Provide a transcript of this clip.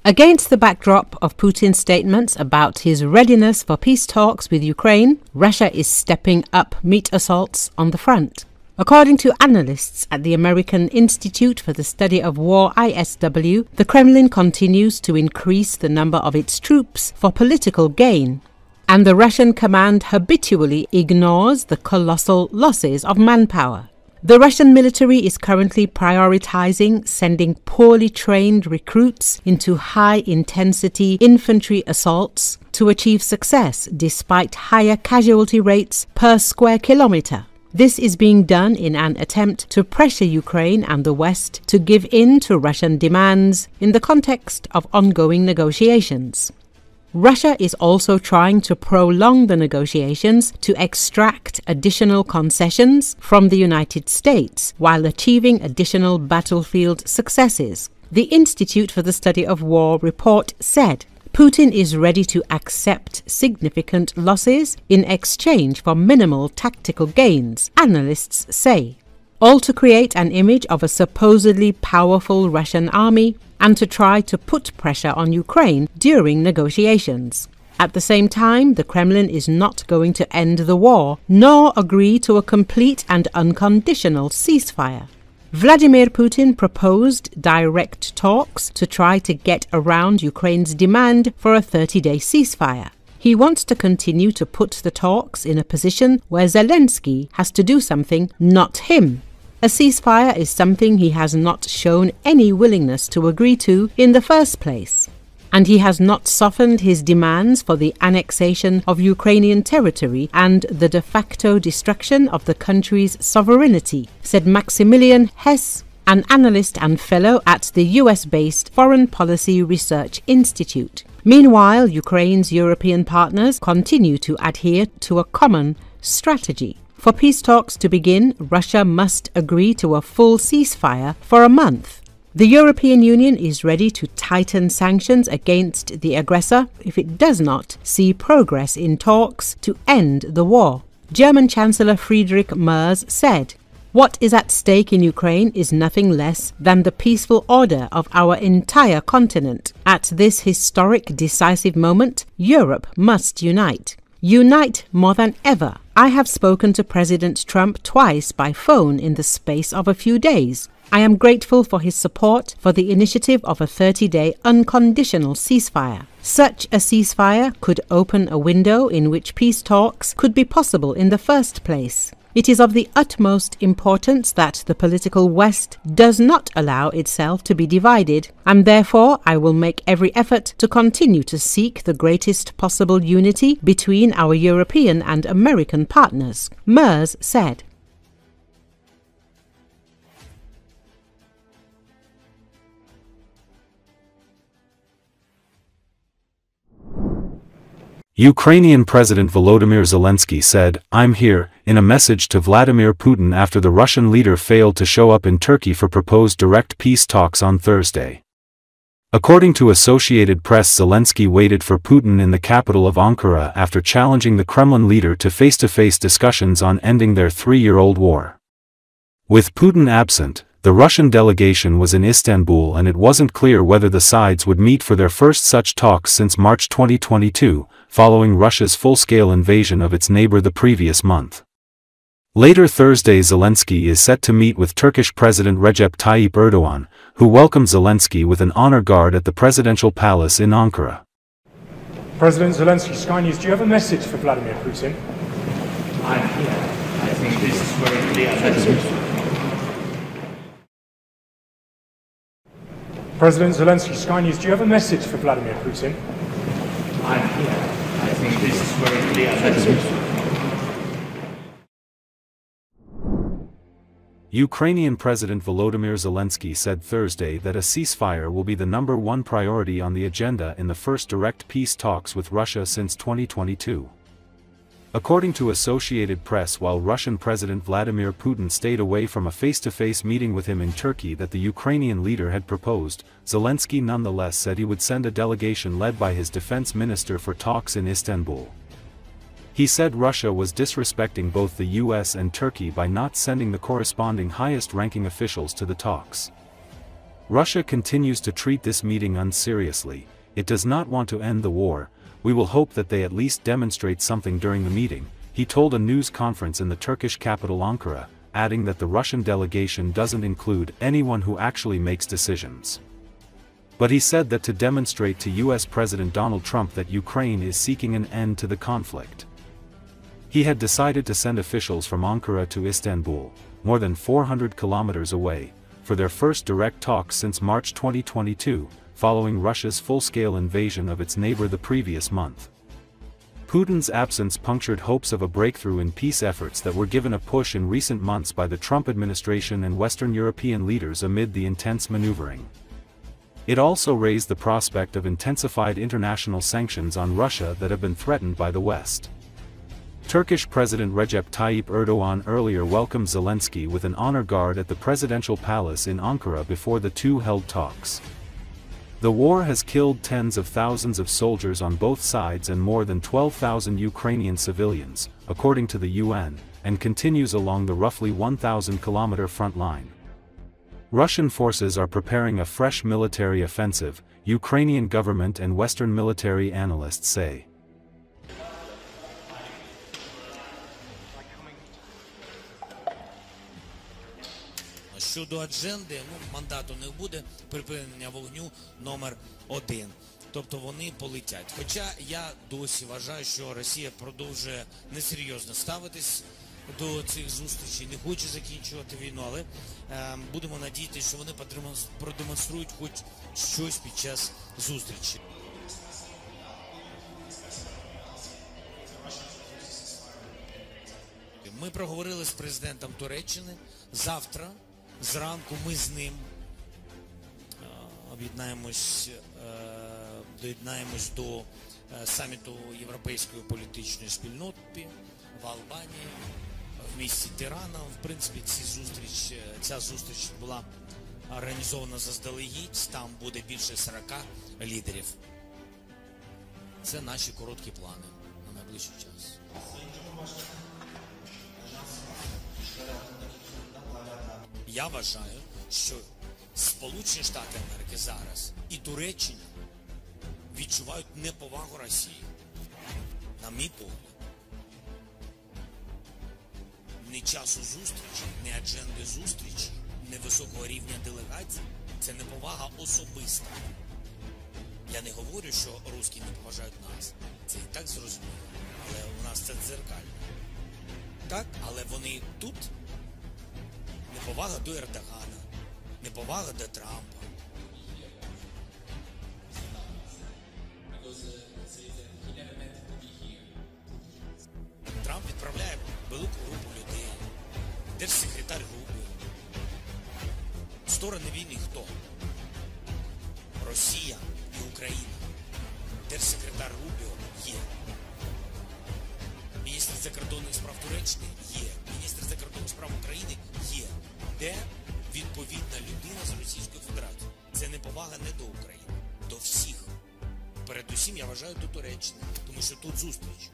Against the backdrop of Putin's statements about his readiness for peace talks with Ukraine, Russia is stepping up meat assaults on the front. According to analysts at the American Institute for the Study of War ISW, the Kremlin continues to increase the number of its troops for political gain, and the Russian command habitually ignores the colossal losses of manpower. The Russian military is currently prioritizing sending poorly trained recruits into high-intensity infantry assaults to achieve success despite higher casualty rates per square kilometer. This is being done in an attempt to pressure Ukraine and the West to give in to Russian demands in the context of ongoing negotiations. Russia is also trying to prolong the negotiations to extract additional concessions from the United States while achieving additional battlefield successes. The Institute for the Study of War report said, Putin is ready to accept significant losses in exchange for minimal tactical gains, analysts say, all to create an image of a supposedly powerful Russian army and to try to put pressure on Ukraine during negotiations. At the same time, the Kremlin is not going to end the war, nor agree to a complete and unconditional ceasefire. Vladimir Putin proposed direct talks to try to get around Ukraine's demand for a 30-day ceasefire. He wants to continue to put the talks in a position where Zelenski has to do something, not him. A ceasefire is something he has not shown any willingness to agree to in the first place, and he has not softened his demands for the annexation of Ukrainian territory and the de facto destruction of the country's sovereignty, said Maximilian Hess, an analyst and fellow at the US-based Foreign Policy Research Institute. Meanwhile, Ukraine's European partners continue to adhere to a common strategy. For peace talks to begin, Russia must agree to a full ceasefire for a month. The European Union is ready to tighten sanctions against the aggressor if it does not see progress in talks to end the war. German Chancellor Friedrich Merz said, "What is at stake in Ukraine is nothing less than the peaceful order of our entire continent. At this historic, decisive moment, Europe must unite. Unite more than ever. I have spoken to President Trump twice by phone in the space of a few days. I am grateful for his support for the initiative of a 30-day unconditional ceasefire. Such a ceasefire could open a window in which peace talks could be possible in the first place. It is of the utmost importance that the political West does not allow itself to be divided, and therefore I will make every effort to continue to seek the greatest possible unity between our European and American partners," Merz said. Ukrainian President Volodymyr Zelensky said, "I'm here," in a message to Vladimir Putin after the Russian leader failed to show up in Turkey for proposed direct peace talks on Thursday. According to Associated Press, Zelensky waited for Putin in the capital of Ankara after challenging the Kremlin leader to face-to-face discussions on ending their three-year-old war. With Putin absent, the Russian delegation was in Istanbul and it wasn't clear whether the sides would meet for their first such talks since March 2022, following Russia's full-scale invasion of its neighbor the previous month. Later Thursday, Zelensky is set to meet with Turkish President Recep Tayyip Erdogan, who welcomed Zelensky with an honor guard at the presidential palace in Ankara. President Zelensky, Sky News, do you have a message for Vladimir Putin? I'm here. I think this is very clear. President Zelensky, Sky News, do you have a message for Vladimir Putin? I'm here. I think this is very clear. Ukrainian President Volodymyr Zelensky said Thursday that a ceasefire will be the #1 priority on the agenda in the first direct peace talks with Russia since 2022. According to Associated Press, while Russian President Vladimir Putin stayed away from a face-to-face meeting with him in Turkey that the Ukrainian leader had proposed, Zelensky nonetheless said he would send a delegation led by his defense minister for talks in Istanbul. He said Russia was disrespecting both the US and Turkey by not sending the corresponding highest-ranking officials to the talks. Russia continues to treat this meeting unseriously. It does not want to end the war. We will hope that they at least demonstrate something during the meeting, he told a news conference in the Turkish capital Ankara, adding that the Russian delegation doesn't include anyone who actually makes decisions. But he said that to demonstrate to US President Donald Trump that Ukraine is seeking an end to the conflict. He had decided to send officials from Ankara to Istanbul, more than 400 kilometers away, for their first direct talks since March 2022, following Russia's full-scale invasion of its neighbor the previous month. Putin's absence punctured hopes of a breakthrough in peace efforts that were given a push in recent months by the Trump administration and Western European leaders amid the intense maneuvering. It also raised the prospect of intensified international sanctions on Russia that have been threatened by the West. Turkish President Recep Tayyip Erdogan earlier welcomed Zelensky with an honor guard at the presidential palace in Ankara before the two held talks. The war has killed tens of thousands of soldiers on both sides and more than 12,000 Ukrainian civilians, according to the UN, and continues along the roughly 1,000-kilometer front line. Russian forces are preparing a fresh military offensive, Ukrainian government and Western military analysts say. Щодо адженди, мандату не буде, припинення вогню номер 1. Тобто вони полетять. Хоча я досі вважаю, що Росія продовжує несерйозно ставитись до цих зустрічей, не хоче закінчувати війну, але будемо надіятися, що вони продемонструють хоч щось під час зустрічі. Ми проговорили з президентом Туреччини. Завтра зранку ми з ним доєднаємось до саміту Європейської політичної спільноти в Албанії, в місті Тирана. В принципі, ця зустріч була організована заздалегідь, там буде більше 40 лідерів. Це наші короткі плани на найближчий час. Я вважаю, що Сполучені Штати Америки зараз і Туреччина відчувають неповагу Росії. На мій погляд, не часу зустрічі, не адженди зустрічі, не високого рівня делегацій – це неповага особиста. Я не говорю, що русські не поважають нас. Це і так зрозуміло. Але у нас це дзеркально. Так, але вони тут. Неповага до Ердогана, неповага до Трампа. Трамп відправляє велику групу людей. Держсекретар Рубіо. Сторони війни хто? Росія і Україна. Держсекретар Рубіо є. Міністр закордонних справ Туреччини є. Міністр закордонних справ України є. Де відповідна людина з Російської Федерації? Це неповага не до України, до всіх. Передусім, я вважаю, до Туреччини, тому що тут зустріч.